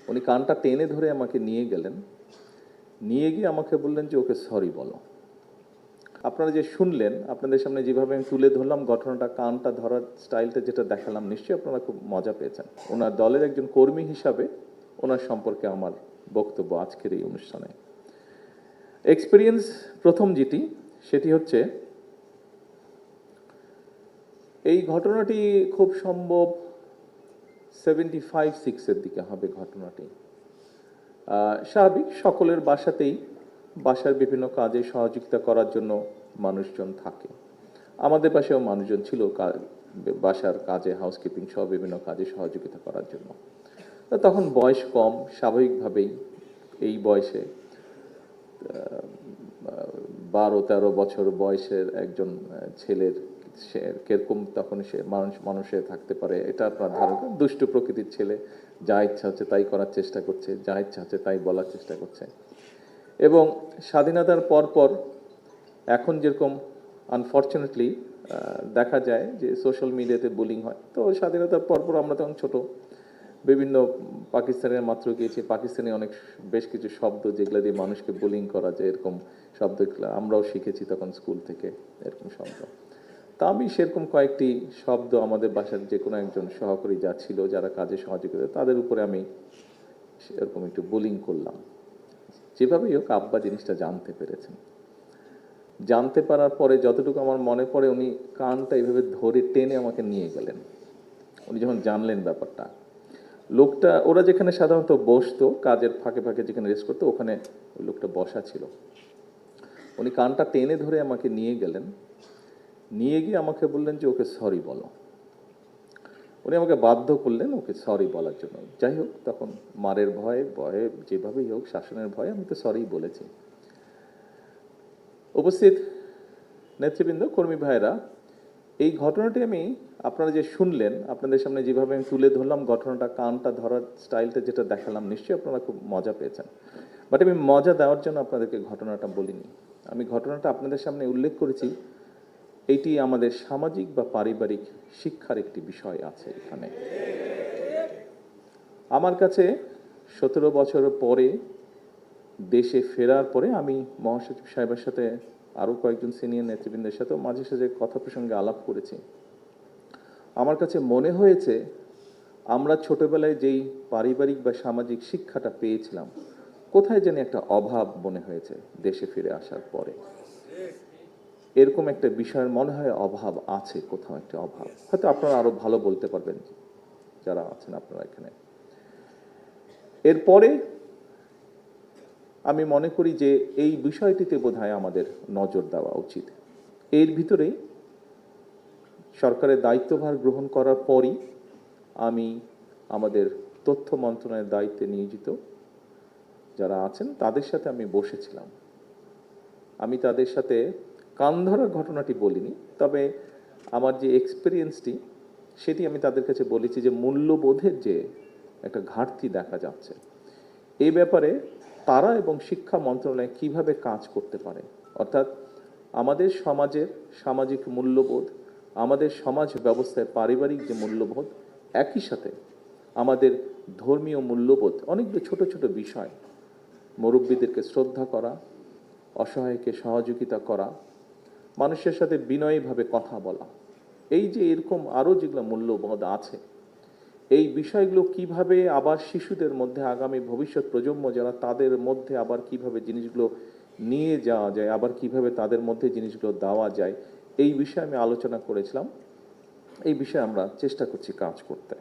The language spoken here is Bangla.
উনি কানটা টেনে ধরে আমাকে নিয়ে গেলেন, নিয়ে গিয়ে আমাকে বললেন যে ওকে সরি বলো। আপনারা যে শুনলেন, আপনাদের সামনে যেভাবে আমি তুলে ধরলাম ঘটনাটা, কানটা ধরার স্টাইলটা যেটা দেখালাম, নিশ্চয়ই আপনারা খুব মজা পেয়েছেন। ওনার দলের একজন কর্মী হিসাবে ওনার সম্পর্কে আমার বক্তব্য আজকের এই অনুষ্ঠানে। এক্সপিরিয়েন্স প্রথম যেটি, সেটি হচ্ছে এই ঘটনাটি খুব সম্ভব 75-6-এর দিকে হবে ঘটনাটি। স্বাভাবিক, সকলের বাসাতেই বাসার বিভিন্ন কাজে সহযোগিতা করার জন্য মানুষজন থাকে। আমাদের বাসায়ও মানুষজন ছিল বাসার কাজে, হাউসকিপিং সহ বিভিন্ন কাজে সহযোগিতা করার জন্য। তখন বয়স কম, স্বাভাবিকভাবেই এই বয়সে 12-13 বছর বয়সের একজন ছেলের সে কিরকম তখন সে মানুষে থাকতে পারে এটা আপনার ধারণা। দুষ্টু প্রকৃতির ছেলে, যা ইচ্ছা হচ্ছে তাই করার চেষ্টা করছে, যা ইচ্ছা হচ্ছে তাই বলার চেষ্টা করছে। এবং স্বাধীনতার পরপর এখন যেরকম আনফর্চুনেটলি দেখা যায় যে সোশ্যাল মিডিয়াতে বুলিং হয়, তো স্বাধীনতার পরপর আমরা তখন ছোট, বিভিন্ন পাকিস্তানের মাত্র গিয়েছি, পাকিস্তানি অনেক বেশ কিছু শব্দ যেগুলো দিয়ে মানুষকে বুলিং করা যায়, এরকম শব্দগুলো আমরাও শিখেছি তখন স্কুল থেকে, এরকম শব্দ। তা আমি সেরকম কয়েকটি শব্দ আমাদের বাসার যে কোনো একজন সহকারী যা ছিল, যারা কাজে সহযোগিতা, তাদের উপরে আমি সেরকম একটু বুলিং করলাম। যেভাবেই হোক আব্বা জিনিসটা জানতে পেরেছেন। জানতে পারার পরে যতটুকু আমার মনে পড়ে, উনি কানটা এইভাবে ধরে টেনে আমাকে নিয়ে গেলেন। উনি যখন জানলেন ব্যাপারটা, লোকটা, ওরা যেখানে সাধারণত বসতো কাজের ফাঁকে ফাঁকে যেখানে রেস্ট করতো, ওখানে ওই লোকটা বসা ছিল। উনি কানটা টেনে ধরে আমাকে নিয়ে গেলেন, নিয়ে গিয়ে আমাকে বললেন যে ওকে সরি বলো। উনি আমাকে বাধ্য করলেন ওকে সরি বলার জন্য। যাই হোক, তখন মারের ভয়ে যেভাবেই হোক, শাসনের ভয়ে আমি তো সরি বলেছি। উপস্থিত নেতৃবৃন্দ, কর্মী ভাইরা, এই ঘটনাটি আমি, আপনারা যে শুনলেন, আপনাদের সামনে যেভাবে আমি তুলে ধরলাম ঘটনাটা, কানটা ধরার স্টাইলটা যেটা দেখালাম, নিশ্চয়ই আপনারা খুব মজা পেয়েছেন। বাট আমি মজা দেওয়ার জন্য আপনাদেরকে ঘটনাটা বলিনি। আমি ঘটনাটা আপনাদের সামনে উল্লেখ করেছি, এইটি আমাদের সামাজিক বা পারিবারিক শিক্ষার একটি বিষয় আছে এখানে। আমার কাছে 17 বছর পরে দেশে ফেরার পরে আমি মহাসচিব সাহেবের সাথে, আরও কয়েকজন সিনিয়র নেতৃবৃন্দের সাথেও মাঝে সাঝে কথা প্রসঙ্গে আলাপ করেছি। আমার কাছে মনে হয়েছে আমরা ছোটবেলায় যেই পারিবারিক বা সামাজিক শিক্ষাটা পেয়েছিলাম, কোথায় যেন একটা অভাব মনে হয়েছে দেশে ফিরে আসার পরে। এরকম একটা বিষয়ের মনে হয় অভাব আছে, কোথাও একটা অভাব। হয়তো আপনারা আরো ভালো বলতে পারবেন যারা আছেন আপনারা এখানে। এরপরে আমি মনে করি যে এই বিষয়টিতে বোধহয় আমাদের নজর দেওয়া উচিত। এর ভিতরেই সরকারের দায়িত্বভার গ্রহণ করার পরই আমি আমাদের তথ্য মন্ত্রণালয়ের দায়িত্বে নিয়োজিত যারা আছেন তাদের সাথে আমি বসেছিলাম। আমি তাদের সাথে কান ধরার ঘটনাটি বলিনি, তবে আমার যে এক্সপিরিয়েন্সটি সেটি আমি তাদের কাছে বলেছি যে মূল্যবোধের যে একটা ঘাটতি দেখা যাচ্ছে, এই ব্যাপারে তারা এবং শিক্ষা মন্ত্রণালয় কিভাবে কাজ করতে পারে। অর্থাৎ আমাদের সমাজের সামাজিক মূল্যবোধ, আমাদের সমাজ ব্যবস্থায় পারিবারিক যে মূল্যবোধ, একই সাথে আমাদের ধর্মীয় মূল্যবোধ, অনেকগুলো ছোট ছোট বিষয়, মুরব্বীদেরকে শ্রদ্ধা করা, অসহায়কে সহযোগিতা করা, মানুষের সাথে বিনয়ীভাবে কথা বলা, এই যে এরকম আরও যেগুলো মূল্যবোধ আছে, এই বিষয়গুলো কিভাবে আবার শিশুদের মধ্যে, আগামী ভবিষ্যৎ প্রজন্ম যারা, তাদের মধ্যে আবার কিভাবে জিনিসগুলো নিয়ে যাওয়া যায়, আবার কিভাবে তাদের মধ্যে জিনিসগুলো দেওয়া যায়, এই বিষয়ে আমি আলোচনা করেছিলাম। এই বিষয়ে আমরা চেষ্টা করছি কাজ করতে।